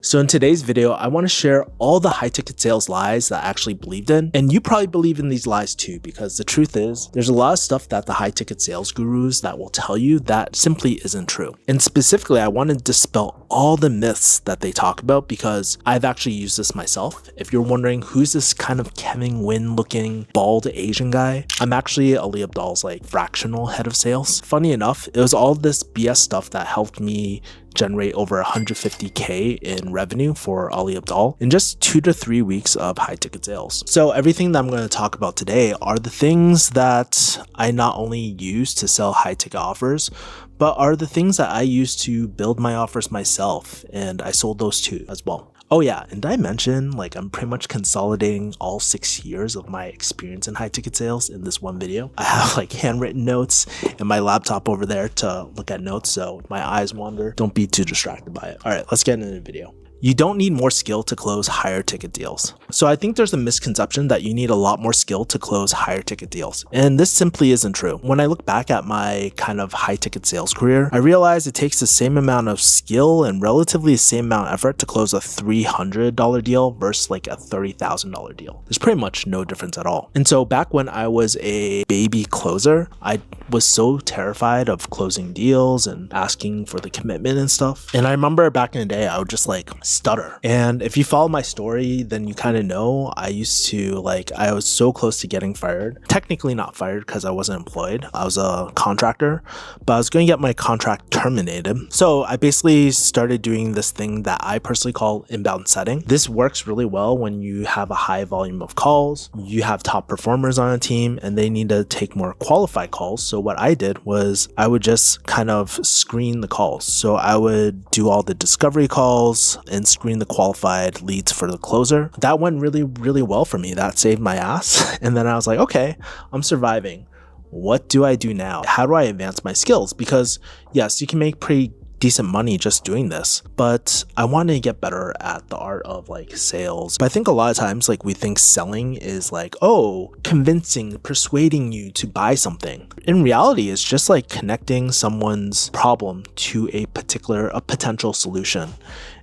So in today's video, I want to share all the high ticket sales lies that I actually believed in. And you probably believe in these lies too, because the truth is there's a lot of stuff that the high ticket sales gurus that will tell you that simply isn't true. And specifically, I want to dispel all the myths that they talk about because I've actually used this myself. If you're wondering who's this kind of Kevin Wynn looking bald Asian guy, I'm actually Ali Abdaal's like fractional head of sales. Funny enough, it was all this BS stuff that helped me generate over 150k in revenue for Ali Abdaal in just 2 to 3 weeks of high ticket sales. So everything that I'm going to talk about today are the things that I not only use to sell high ticket offers, but are the things that I use to build my offers myself, and I sold those too as well. Oh yeah, and did I mention like I'm pretty much consolidating all 6 years of my experience in high ticket sales in this one video. I have like handwritten notes and my laptop over there to look at notes, so if my eyes wander, don't be too distracted by it. All right, let's get into the video. You don't need more skill to close higher ticket deals. So I think there's a misconception that you need a lot more skill to close higher ticket deals. And this simply isn't true. When I look back at my kind of high ticket sales career, I realize it takes the same amount of skill and relatively the same amount of effort to close a $300 deal versus like a $30,000 deal. There's pretty much no difference at all. And so back when I was a baby closer, I was so terrified of closing deals and asking for the commitment and stuff. And I remember back in the day, I would just like stutter. And if you follow my story, then you kind of know I used to I was so close to getting fired. Technically not fired because I wasn't employed. I was a contractor, but I was going to get my contract terminated. So I basically started doing this thing that I personally call inbound setting. This works really well when you have a high volume of calls, you have top performers on a team, and they need to take more qualified calls. So what I did was I would just kind of screen the calls. So I would do all the discovery calls and screen the qualified leads for the closer. That went really, really well for me. That saved my ass. And then I was like, okay, I'm surviving. What do I do now? How do I advance my skills? Because yes, you can make pretty decent money just doing this, but I wanted to get better at the art of like sales. But I think a lot of times we think selling is like, oh, convincing, persuading you to buy something. In reality, it's just like connecting someone's problem to a potential solution.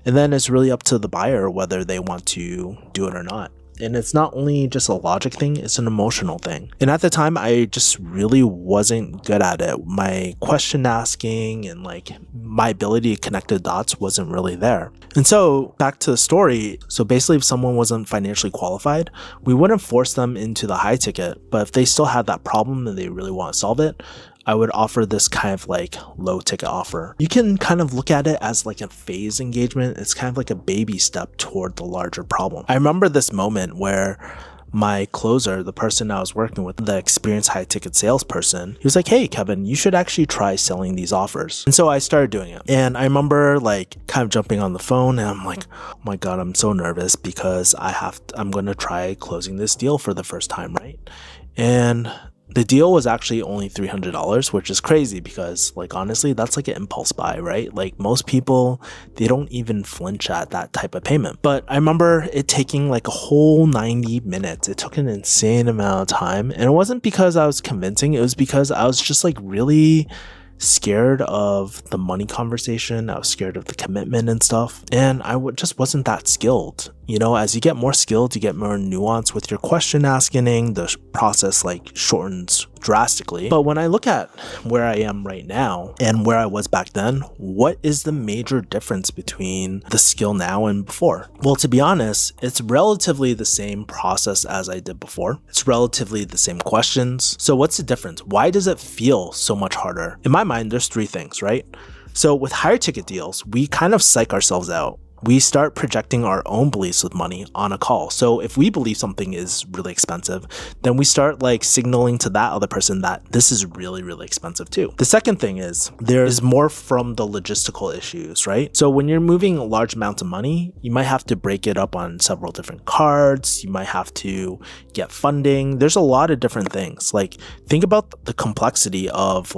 And then it's really up to the buyer whether they want to do it or not. And it's not only just a logic thing, it's an emotional thing. And at the time, I just really wasn't good at it. My question asking and my ability to connect the dots wasn't really there. And so back to the story. So basically, if someone wasn't financially qualified, we wouldn't force them into the high ticket. But if they still had that problem and they really want to solve it, I would offer this kind of low ticket offer. You can kind of look at it as a phase engagement. It's kind of like a baby step toward the larger problem. I remember this moment where my closer, the person I was working with, the experienced high ticket salesperson, he was like, hey, Kevin, you should actually try selling these offers. And so I started doing it. And I remember kind of jumping on the phone and I'm like, oh my God, I'm so nervous because I'm going to try closing this deal for the first time, right? And the deal was actually only $300, which is crazy because honestly, that's like an impulse buy, right? Most people, they don't even flinch at that type of payment. But I remember it taking a whole 90 minutes. It took an insane amount of time. And it wasn't because I was convincing. It was because I was just really scared of the money conversation. I was scared of the commitment and stuff. And I just wasn't that skilled. As you get more skilled, you get more nuance with your question asking, the process shortens drastically. But when I look at where I am right now and where I was back then, what is the major difference between the skill now and before? Well, to be honest, it's relatively the same process as I did before. It's relatively the same questions. So what's the difference? Why does it feel so much harder? In my mind, there's 3 things, right? So with higher ticket deals, we kind of psych ourselves out. We start projecting our own beliefs with money on a call. So if we believe something is really expensive, then we start signaling to that other person that this is really, really expensive too. The second thing is there is more from the logistical issues, right? So when you're moving large amounts of money, you might have to break it up on several different cards. You might have to get funding. There's a lot of different things. Think about the complexity of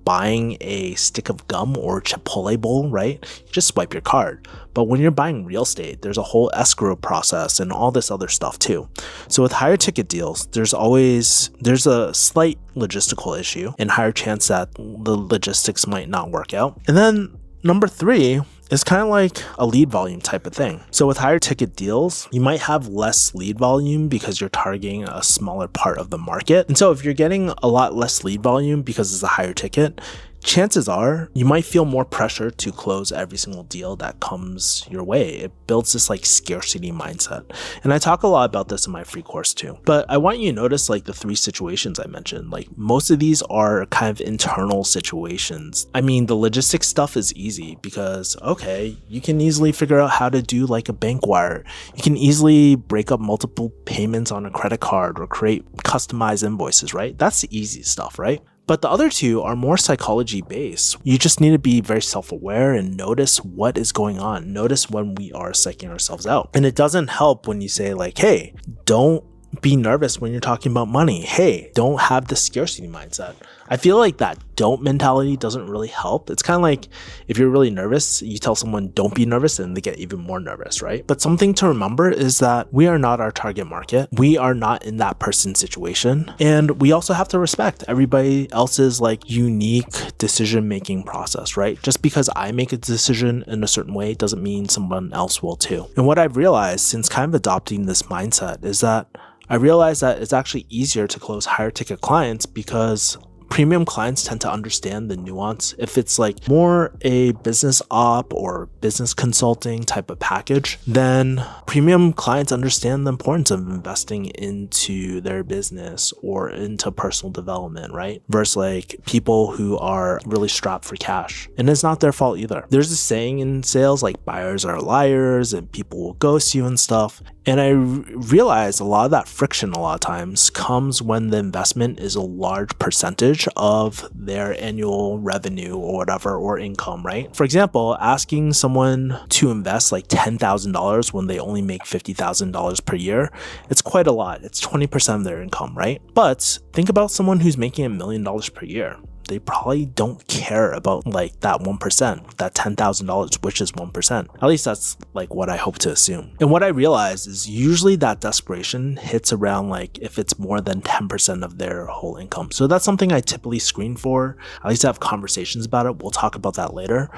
buying a stick of gum or Chipotle bowl, right? You just swipe your card. But when you're buying real estate, there's a whole escrow process and all this other stuff too. So with higher ticket deals, there's a slight logistical issue and higher chance that the logistics might not work out. And then number 3 It's kind of like a lead volume type of thing. So with higher ticket deals, you might have less lead volume because you're targeting a smaller part of the market. And so if you're getting a lot less lead volume because it's a higher ticket, chances are you might feel more pressure to close every single deal that comes your way. It builds this like scarcity mindset. And I talk a lot about this in my free course too. But I want you to notice like the 3 situations I mentioned. Like most of these are kind of internal situations. I mean, the logistics stuff is easy because, okay, you can easily figure out how to do like a bank wire. You can easily break up multiple payments on a credit card or create customized invoices, right? That's the easy stuff, right? But the other 2 are more psychology based. You just need to be very self-aware and notice what is going on. Notice when we are psyching ourselves out. And it doesn't help when you say like, hey, don't be nervous when you're talking about money. Hey, don't have the scarcity mindset. I feel like that don't mentality doesn't really help. It's kind of like if you're really nervous, you tell someone don't be nervous and they get even more nervous, right? But something to remember is that we are not our target market. We are not in that person's situation. And we also have to respect everybody else's like unique decision-making process, right? Just because I make a decision in a certain way doesn't mean someone else will too. And what I've realized since kind of adopting this mindset is that I realized that it's actually easier to close higher ticket clients because premium clients tend to understand the nuance. If it's like more a business op or business consulting type of package, then premium clients understand the importance of investing into their business or into personal development, right? Versus like people who are really strapped for cash. And it's not their fault either. There's a saying in sales like buyers are liars and people will ghost you and stuff. And I realized a lot of that friction a lot of times comes when the investment is a large percentage of their annual revenue or whatever, or income, right? For example, asking someone to invest like $10,000 when they only make $50,000 per year, it's quite a lot. It's 20% of their income, right? But think about someone who's making $1 million per year. They probably don't care about like that 1%, that $10,000, which is 1%. At least that's like what I hope to assume. And what I realized is usually that desperation hits around like if it's more than 10% of their whole income. So that's something I typically screen for. At least have conversations about it. We'll talk about that later.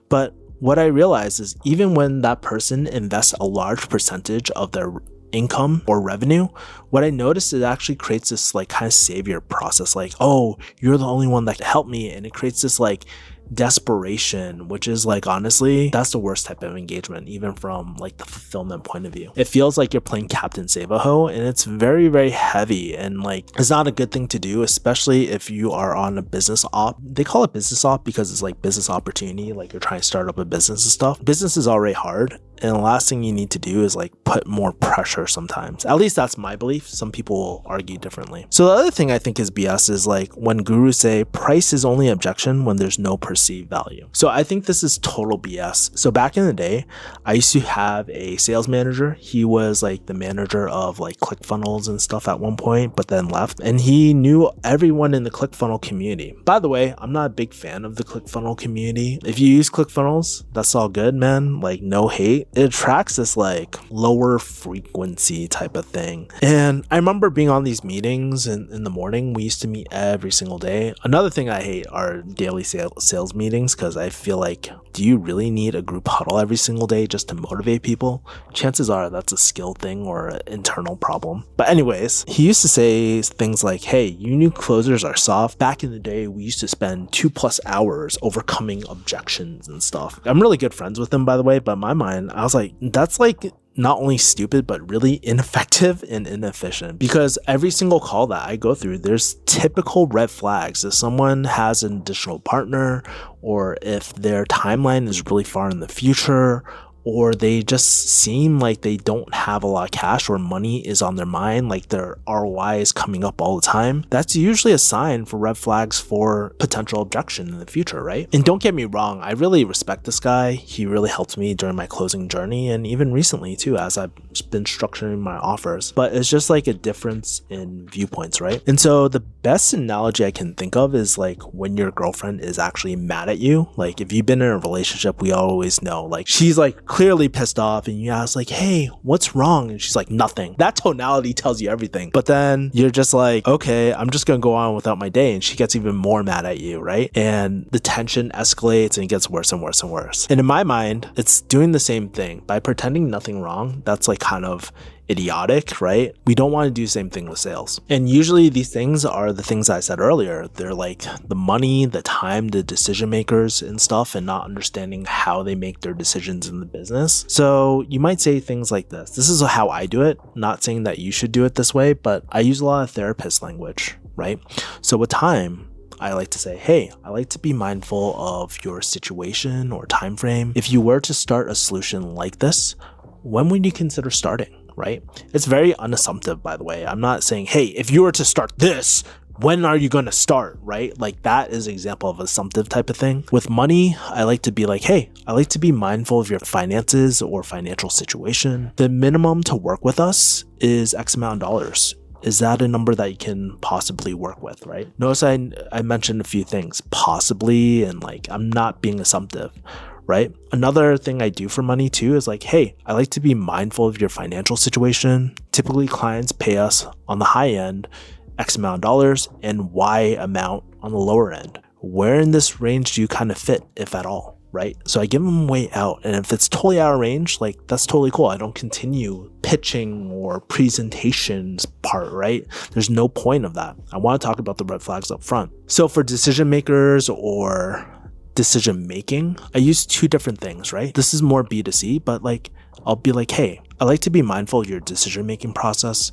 But what I realized is even when that person invests a large percentage of their income or revenue, what I noticed, it actually creates this like kind of savior process, like, oh, you're the only one that can help me. And it creates this like desperation, which is like, honestly, that's the worst type of engagement, even from like the fulfillment point of view. It feels like you're playing Captain Save-A-Ho, and it's very, very heavy, and like it's not a good thing to do, especially if you are on a business op. They call it business op because it's like business opportunity, like you're trying to start up a business and stuff. Business is already hard, and the last thing you need to do is like put more pressure sometimes. At least that's my belief. Some people will argue differently. So the other thing I think is BS is like when gurus say price is only objection when there's no perceived value. So I think this is total BS. So back in the day, I used to have a sales manager. He was like the manager of like ClickFunnels and stuff at one point, but then left. And he knew everyone in the ClickFunnels community. By the way, I'm not a big fan of the ClickFunnels community. If you use ClickFunnels, that's all good, man. Like no hate. It attracts this like lower frequency type of thing. And I remember being on these meetings in the morning. We used to meet every single day. Another thing I hate are daily sales meetings, because I feel like, do you really need a group huddle every single day just to motivate people? Chances are that's a skill thing or an internal problem. But anyways, he used to say things like, hey, you new closers are soft. Back in the day, we used to spend 2+ hours overcoming objections and stuff. I'm really good friends with him, by the way, but in my mind, I was like, that's like not only stupid, but really ineffective and inefficient, because every single call that I go through, there's typical red flags. If someone has an additional partner, or if their timeline is really far in the future, or they just seem like they don't have a lot of cash or money is on their mind, like their ROI is coming up all the time, that's usually a sign for red flags for potential objection in the future, right? And don't get me wrong, I really respect this guy. He really helped me during my closing journey, and even recently too, as I've just been structuring my offers, but it's just like a difference in viewpoints, right? And so the best analogy I can think of is like when your girlfriend is actually mad at you. Like if you've been in a relationship, we always know like she's like clearly pissed off and you ask like, hey, what's wrong? And she's like, nothing. That tonality tells you everything. But then you're just like, okay, I'm just gonna go on without my day. And she gets even more mad at you, right? And the tension escalates and it gets worse and worse and worse. And in my mind, it's doing the same thing by pretending nothing wrong. That's like kind of idiotic, right? We don't want to do the same thing with sales. And usually these things are the things I said earlier. They're like the money, the time, the decision makers and stuff, and not understanding how they make their decisions in the business. So you might say things like this. This is how I do it. Not saying that you should do it this way, but I use a lot of therapist language, right? So with time, I like to say, hey, I like to be mindful of your situation or time frame. If you were to start a solution like this, when would you consider starting? Right? It's very unassumptive, by the way. I'm not saying, hey, if you were to start this, when are you going to start? Right? Like that is an example of assumptive type of thing. With money, I like to be like, hey, I like to be mindful of your finances or financial situation. The minimum to work with us is X amount of dollars. Is that a number that you can possibly work with, right? Notice I mentioned a few things, possibly, and like I'm not being assumptive, right? Another thing I do for money too is like, hey, I like to be mindful of your financial situation. Typically clients pay us on the high end X amount of dollars and Y amount on the lower end. Where in this range do you kind of fit, if at all? Right? So I give them way out. And if it's totally out of range, like that's totally cool. I don't continue pitching or presentations part, right? There's no point of that. I want to talk about the red flags up front. So for decision makers or decision making, I use two different things, right? This is more B2C, but like I'll be like, hey, I like to be mindful of your decision making process.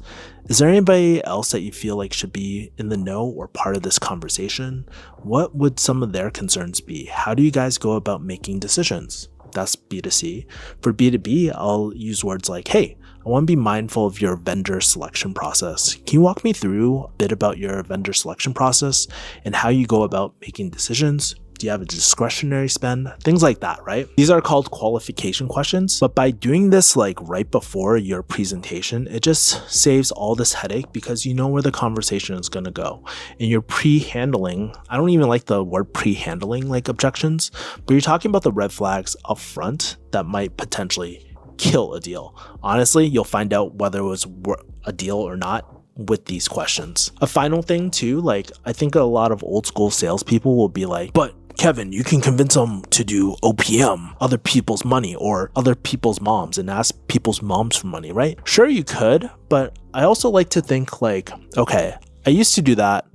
Is there anybody else that you feel like should be in the know or part of this conversation? What would some of their concerns be? How do you guys go about making decisions? That's B2C. For B2B, I'll use words like, hey, I want to be mindful of your vendor selection process. Can you walk me through a bit about your vendor selection process and how you go about making decisions? Do you have a discretionary spend? Things like that, right? These are called qualification questions. But by doing this like right before your presentation, it just saves all this headache because you know where the conversation is going to go. And you're pre-handling, I don't even like the word pre-handling like objections, but you're talking about the red flags up front that might potentially kill a deal. Honestly, you'll find out whether it was a deal or not with these questions. A final thing too, like I think a lot of old school salespeople will be like, but Kevin, you can convince them to do OPM, other people's money or other people's moms, and ask people's moms for money, right? Sure, you could, but I also like to think like, okay, I used to do that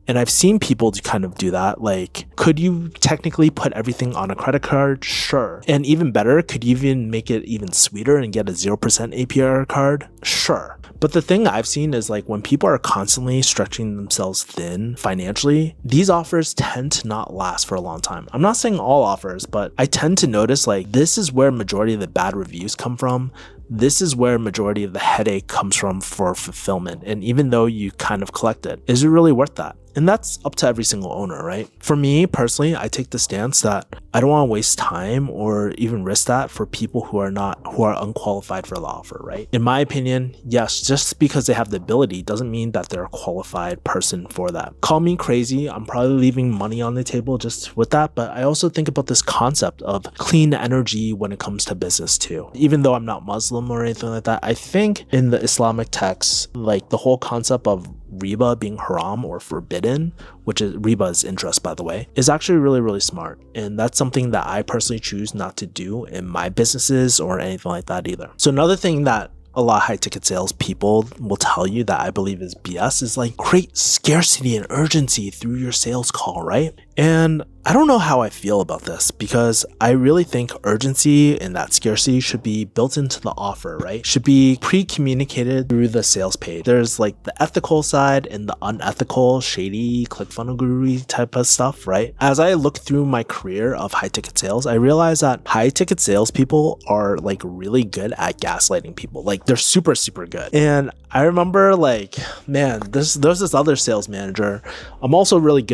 and I've seen people kind of do that. Like, could you technically put everything on a credit card? Sure. And even better, could you even make it even sweeter and get a 0% APR card? Sure. But the thing I've seen is like when people are constantly stretching themselves thin financially, these offers tend to not last for a long time. I'm not saying all offers, but I tend to notice like this is where majority of the bad reviews come from. This is where majority of the headache comes from for fulfillment. And even though you kind of collect it, is it really worth that? And that's up to every single owner, right? For me personally, I take the stance that I don't want to waste time or even risk that for people who are unqualified for the offer, right? In my opinion, yes, just because they have the ability doesn't mean that they're a qualified person for that. Call me crazy. I'm probably leaving money on the table just with that. But I also think about this concept of clean energy when it comes to business too. Even though I'm not Muslim or anything like that, I think in the Islamic texts, like the whole concept of riba being haram or forbidden, which is riba is interest, by the way, is actually really, really smart. And that's something that I personally choose not to do in my businesses or anything like that either. So another thing that a lot of high ticket sales people will tell you that I believe is BS is like create scarcity and urgency through your sales call, right? And I don't know how I feel about this because I really think urgency and that scarcity should be built into the offer, right? Should be pre-communicated through the sales page. There's like the ethical side and the unethical, shady, ClickFunnels guru type of stuff, right? As I look through my career of high ticket sales, I realize that high ticket sales people are like really good at gaslighting people. Like they're super, super good. And I remember like, man, there's this other sales manager. I'm also really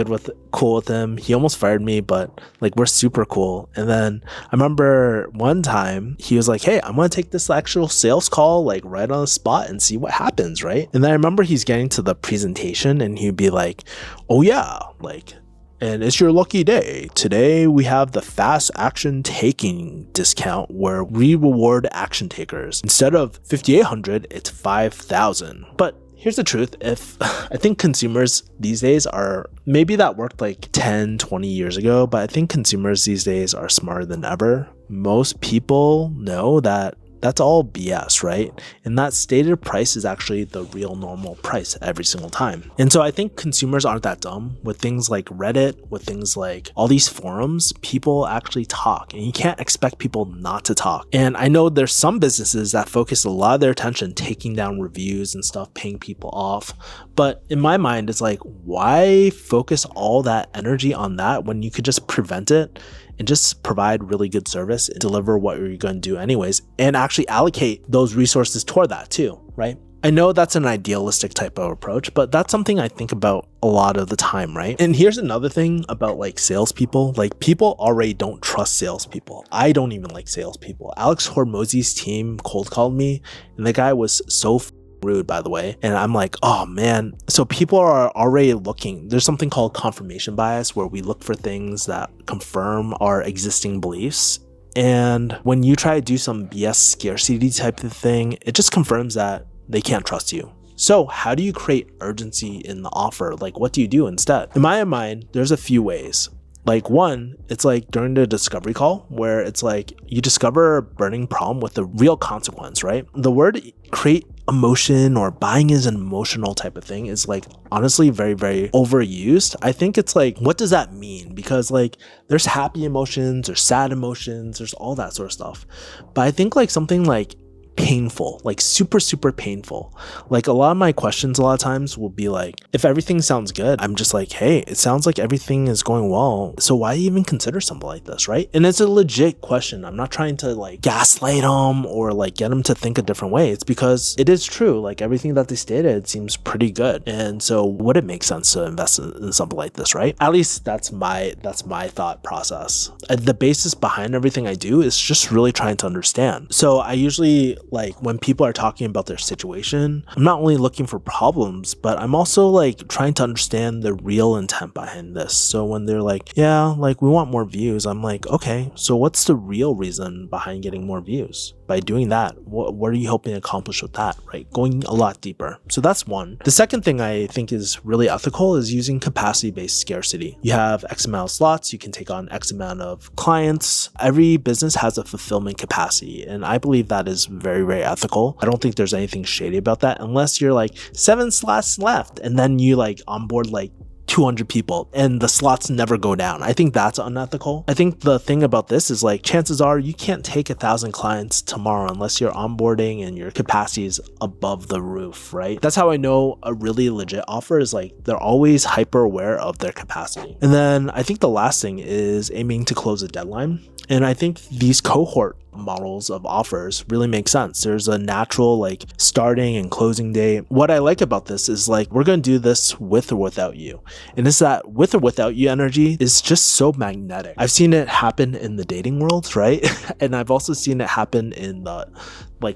cool with him. him. He almost fired me, but like we're super cool. And then I remember one time he was like, hey, I'm gonna take this actual sales call like right on the spot and see what happens, right? And then I remember he's getting to the presentation and he'd be like, oh yeah, like, and it's your lucky day. Today we have the fast action taking discount where we reward action takers. Instead of 5,800, it's 5,000. But here's the truth. I think consumers these days are, maybe that worked like 10, 20 years ago, but I think consumers these days are smarter than ever. Most people know that that's all BS, right? And that stated price is actually the real normal price every single time. And so I think consumers aren't that dumb. With things like Reddit, with things like all these forums, people actually talk, and you can't expect people not to talk. And I know there's some businesses that focus a lot of their attention taking down reviews and stuff, paying people off. But in my mind, it's like, why focus all that energy on that when you could just prevent it and just provide really good service and deliver what you're going to do anyways, and actually allocate those resources toward that too, right? I know that's an idealistic type of approach, but that's something I think about a lot of the time, right? And here's another thing about like salespeople. Like, people already don't trust salespeople. I don't even like salespeople. Alex Hormozy's team cold called me, and the guy was so rude, by the way. And I'm like, oh man. So people are already looking. There's something called confirmation bias, where we look for things that confirm our existing beliefs. And when you try to do some BS scarcity type of thing, it just confirms that they can't trust you. So how do you create urgency in the offer? Like, what do you do instead? In my mind, there's a few ways. Like, one, it's like during the discovery call, where it's like you discover a burning problem with a real consequence, right? The word create emotion, or buying is an emotional type of thing, is like honestly very, very overused. I think it's like, what does that mean? Because like there's happy emotions, there's sad emotions, there's all that sort of stuff. But I think like something like painful, like super, super painful. Like, a lot of my questions a lot of times will be like, if everything sounds good, I'm just like, hey, it sounds like everything is going well, so why even consider something like this, right? And it's a legit question. I'm not trying to like gaslight them or like get them to think a different way. It's because it is true. Like, everything that they stated seems pretty good, and so would it make sense to invest in something like this, right? At least that's my thought process. The basis behind everything I do is just really trying to understand. So I usually, like, when people are talking about their situation, I'm not only looking for problems, but I'm also like trying to understand the real intent behind this. So when they're like, yeah, like we want more views, I'm like, okay, so what's the real reason behind getting more views? By doing that, what are you hoping to accomplish with that, right? Going a lot deeper. So that's one. The second thing I think is really ethical is using capacity-based scarcity. You have X amount of slots, you can take on X amount of clients. Every business has a fulfillment capacity, and I believe that is very, very ethical. I don't think there's anything shady about that, unless you're like 7 slots left and then you like onboard like 200 people and the slots never go down. I think that's unethical. I think the thing about this is like, chances are you can't take 1,000 clients tomorrow unless you're onboarding and your capacity is above the roof, right? That's how I know a really legit offer is like, they're always hyper aware of their capacity. And then I think the last thing is aiming to close a deadline. And I think these cohort models of offers really make sense. There's a natural like starting and closing date. What I like about this is like, we're going to do this with or without you. And it's that with or without you energy is just so magnetic. I've seen it happen in the dating world, right? And I've also seen it happen in the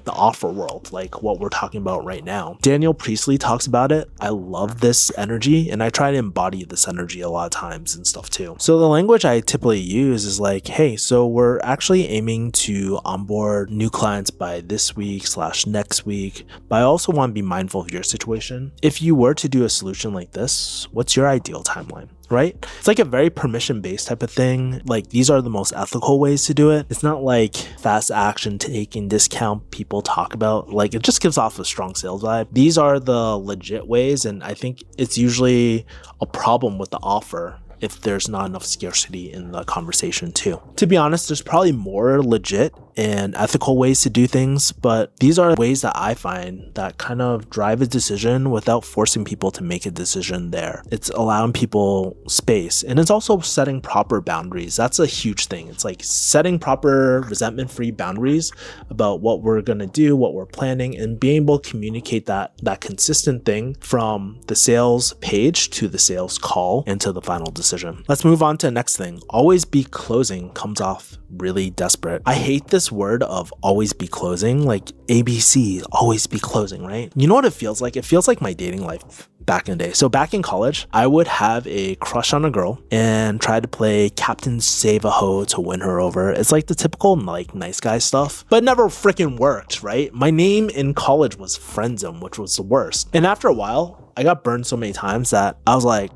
offer world, like what we're talking about right now. Daniel Priestley talks about it. I love this energy, and I try to embody this energy a lot of times and stuff too. So the language I typically use is like, hey, so we're actually aiming to onboard new clients by this week / next week, but I also want to be mindful of your situation. If you were to do a solution like this, what's your ideal timeline? Right? It's like a very permission-based type of thing. Like, these are the most ethical ways to do it. It's not like fast action taking discount people talk about. Like, it just gives off a strong sales vibe. These are the legit ways, and I think it's usually a problem with the offer if there's not enough scarcity in the conversation too. To be honest, there's probably more legit and ethical ways to do things, but these are ways that I find that kind of drive a decision without forcing people to make a decision there. It's allowing people space, and it's also setting proper boundaries. That's a huge thing. It's like setting proper resentment-free boundaries about what we're going to do, what we're planning, and being able to communicate that consistent thing from the sales page to the sales call and to the final decision. Let's move on to the next thing. Always be closing comes off really desperate. I hate this word of always be closing, like ABC, always be closing, right? You know what it feels like? It feels like my dating life back in the day. So back in college, I would have a crush on a girl and try to play Captain Save-A-Ho to win her over. It's like the typical like nice guy stuff, but it never freaking worked, right? My name in college was Friendzone, which was the worst. And after a while, I got burned so many times that I was like,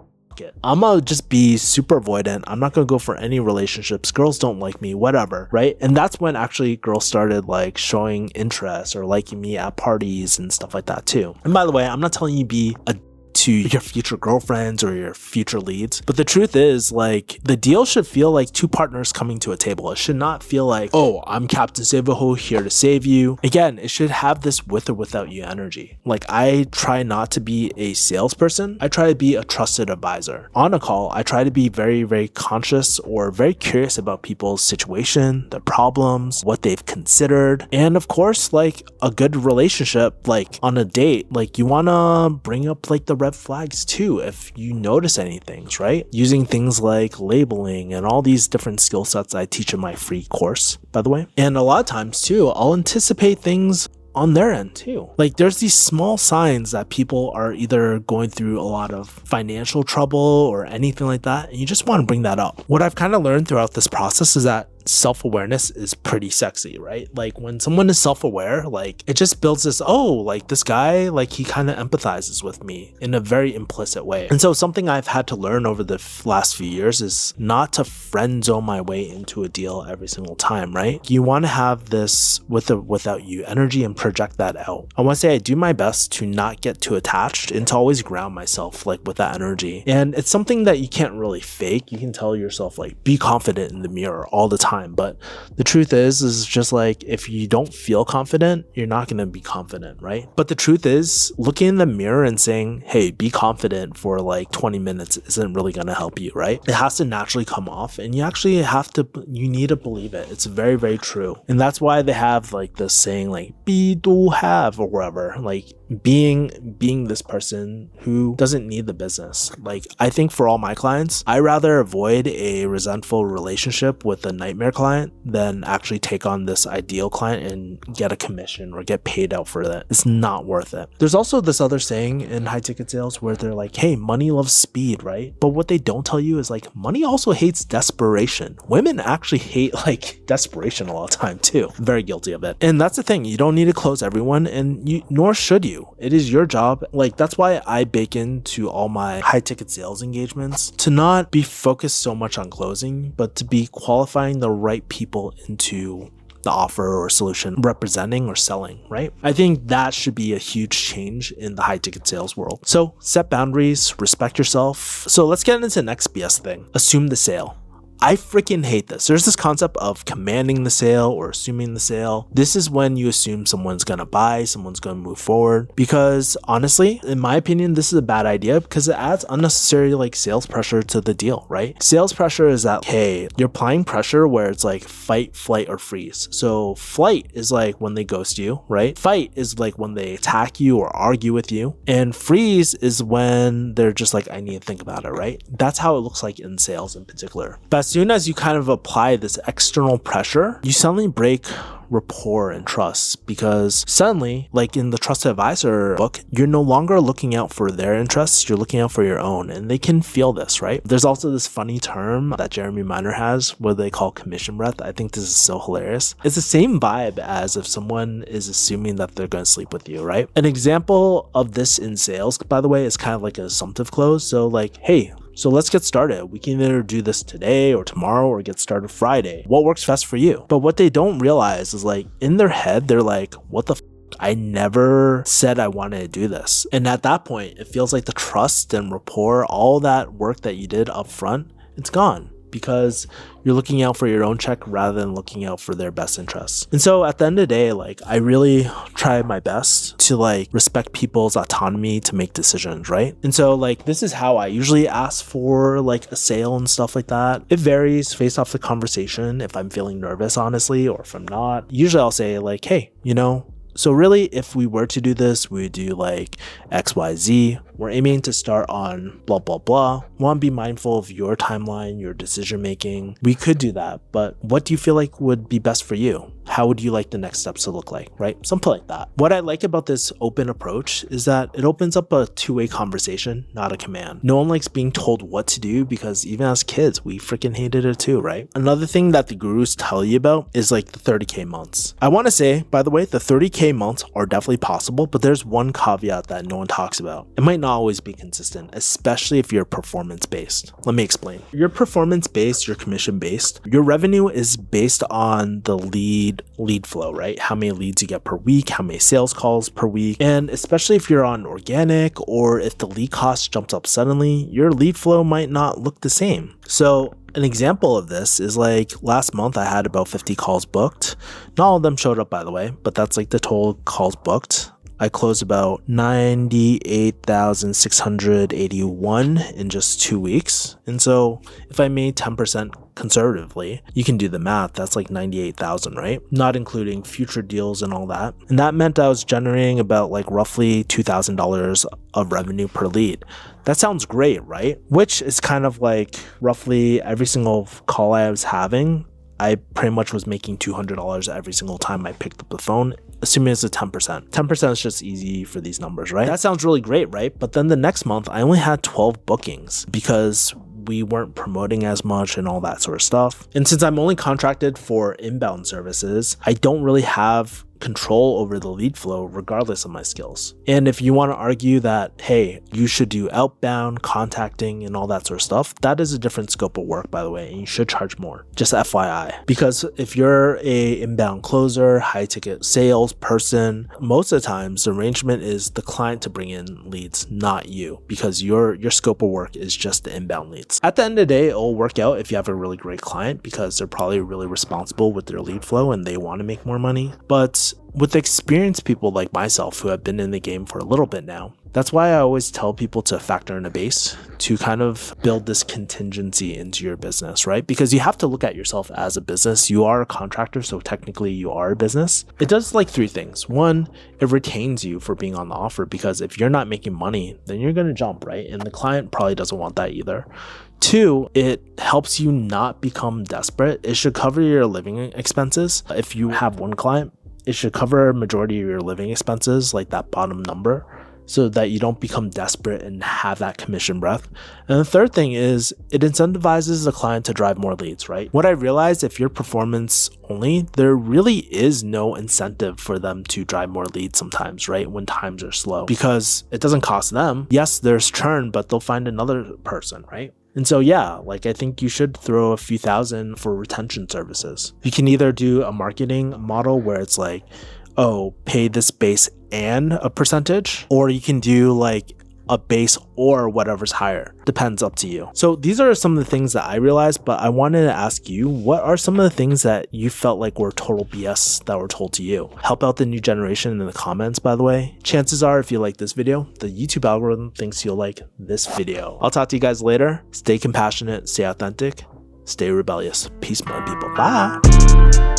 I'm gonna just be super avoidant. I'm not gonna go for any relationships. Girls don't like me, whatever, right? And that's when actually girls started like showing interest or liking me at parties and stuff like that too. And by the way, I'm not telling you be a to your future girlfriends or your future leads, but the truth is, like, the deal should feel like two partners coming to a table. It should not feel like, oh, I'm Captain Save-A-Ho here to save you. Again, it should have this with or without you energy. Like, I try not to be a salesperson. I try to be a trusted advisor. On a call, I try to be very, very conscious or very curious about people's situation, their problems, what they've considered, and of course, like, a good relationship, like on a date, like, you want to bring up like the red flags too if you notice any things, right? Using things like labeling and all these different skill sets I teach in my free course, by the way. And a lot of times too, I'll anticipate things on their end too. Like, there's these small signs that people are either going through a lot of financial trouble or anything like that, and you just want to bring that up. What I've kind of learned throughout this process is that self-awareness is pretty sexy, right? Like, when someone is self-aware, like, it just builds this, oh, like, this guy, like, he kind of empathizes with me in a very implicit way. And so something I've had to learn over the last few years is not to friend zone my way into a deal every single time, right? You want to have this with or without you energy and project that out. I want to say I do my best to not get too attached and to always ground myself, like, with that energy. And it's something that you can't really fake. You can tell yourself, like, be confident in the mirror all the time. But the truth is just like, if you don't feel confident, you're not going to be confident, right? But the truth is, looking in the mirror and saying, hey, be confident for like 20 minutes isn't really going to help you, right? It has to naturally come off, and you need to believe it. It's very, very true. And that's why they have like this saying, like, be, do, have, or whatever, like, being this person who doesn't need the business. Like, I think for all my clients, I rather avoid a resentful relationship with a nightmare client than actually take on this ideal client and get a commission or get paid out for that. It's not worth it. There's also this other saying in high ticket sales where they're like, hey, money loves speed, right? But what they don't tell you is, like, money also hates desperation. Women actually hate like desperation a lot of time too. I'm very guilty of it. And that's the thing. You don't need to close everyone, and nor should you. It is your job. Like, that's why I bake into all my high ticket sales engagements to not be focused so much on closing, but to be qualifying the right people into the offer or solution, representing or selling, right? I think that should be a huge change in the high ticket sales world. So set boundaries, respect yourself. So let's get into the next BS thing. Assume the sale. I freaking hate this. There's this concept of commanding the sale or assuming the sale. This is when you assume someone's gonna buy, someone's gonna move forward. Because honestly, in my opinion, this is a bad idea because it adds unnecessary like sales pressure to the deal, right? Sales pressure is that, hey, you're applying pressure where it's like fight, flight, or freeze. So flight is like when they ghost you, right? Fight is like when they attack you or argue with you. And freeze is when they're just like, I need to think about it, right? That's how it looks like in sales in particular. But as soon as you kind of apply this external pressure, you suddenly break rapport and trust, because suddenly, like in the trusted advisor book, you're no longer looking out for their interests, you're looking out for your own, and they can feel this, right? There's also this funny term that Jeremy Miner has where they call commission breath. I think this is so hilarious. It's the same vibe as if someone is assuming that they're going to sleep with you, right? An example of this in sales, by the way, is kind of like an assumptive close. So like, hey, so let's get started. We can either do this today or tomorrow or get started Friday. What works best for you? But what they don't realize is, like, in their head, they're like, what the I never said I wanted to do this. And at that point, it feels like the trust and rapport, all that work that you did up front, it's gone. because you're looking out for your own check rather than looking out for their best interests. And so at the end of the day, like, I really try my best to like respect people's autonomy to make decisions, right? And so like, this is how I usually ask for like a sale and stuff like that. It varies based off the conversation, if I'm feeling nervous, honestly, or if I'm not. Usually I'll say like, hey, so really, if we were to do this, we would do like XYZ. We're aiming to start on blah, blah, blah. Want to be mindful of your timeline, your decision making. We could do that, but what do you feel like would be best for you? How would you like the next steps to look like, right? Something like that. What I like about this open approach is that it opens up a two-way conversation, not a command. No one likes being told what to do because even as kids, we freaking hated it too, right? Another thing that the gurus tell you about is like the 30K months. I want to say, by the way, the 30K months are definitely possible, but there's one caveat that no one talks about. It might not always be consistent, especially if you're performance-based. Let me explain. You're performance-based, you're commission-based. Your revenue is based on the lead flow, right? How many leads you get per week, how many sales calls per week. And especially if you're on organic or if the lead cost jumps up suddenly, your lead flow might not look the same. So an example of this is like last month I had about 50 calls booked. Not all of them showed up, by the way, but that's like the total calls booked. I closed about 98,681 in just 2 weeks. And so if I made 10% conservatively, you can do the math. That's like 98,000, right? Not including future deals and all that. And that meant I was generating about like roughly $2,000 of revenue per lead. That sounds great, right? Which is kind of like roughly every single call I was having, I pretty much was making $200 every single time I picked up the phone, assuming it's a 10%. 10% is just easy for these numbers, right? That sounds really great, right? But then the next month, I only had 12 bookings because we weren't promoting as much and all that sort of stuff. And since I'm only contracted for inbound services, I don't really have control over the lead flow regardless of my skills. And if you want to argue that, hey, you should do outbound contacting and all that sort of stuff, that is a different scope of work, by the way, and you should charge more. Just FYI. Because if you're a inbound closer, high ticket sales person, most of the times the arrangement is the client to bring in leads, not you, because your scope of work is just the inbound leads. At the end of the day, it'll work out if you have a really great client because they're probably really responsible with their lead flow and they want to make more money. But with experienced people like myself who have been in the game for a little bit now, that's why I always tell people to factor in a base to kind of build this contingency into your business, right? Because you have to look at yourself as a business. You are a contractor, so technically you are a business. It does like three things. One, it retains you for being on the offer because if you're not making money, then you're going to jump, right? And the client probably doesn't want that either. Two, it helps you not become desperate. It should cover your living expenses. If you have one client, it should cover a majority of your living expenses, like that bottom number, so that you don't become desperate and have that commission breath. And the third thing is it incentivizes the client to drive more leads, right? What I realized, if you're performance only, there really is no incentive for them to drive more leads sometimes, right? When times are slow, because it doesn't cost them. Yes, there's churn, but they'll find another person, right? And so, yeah, like I think you should throw a few thousand for retention services. You can either do a marketing model where it's like, oh, pay this base and a percentage, or you can do like a base or whatever's higher. Depends, up to you. So these are some of the things that I realized, but I wanted to ask you, what are some of the things that you felt like were total BS that were told to you? Help out the new generation in the comments, by the way. Chances are, if you like this video, the YouTube algorithm thinks you'll like this video. I'll talk to you guys later. Stay compassionate, stay authentic, stay rebellious. Peace, my people. Bye.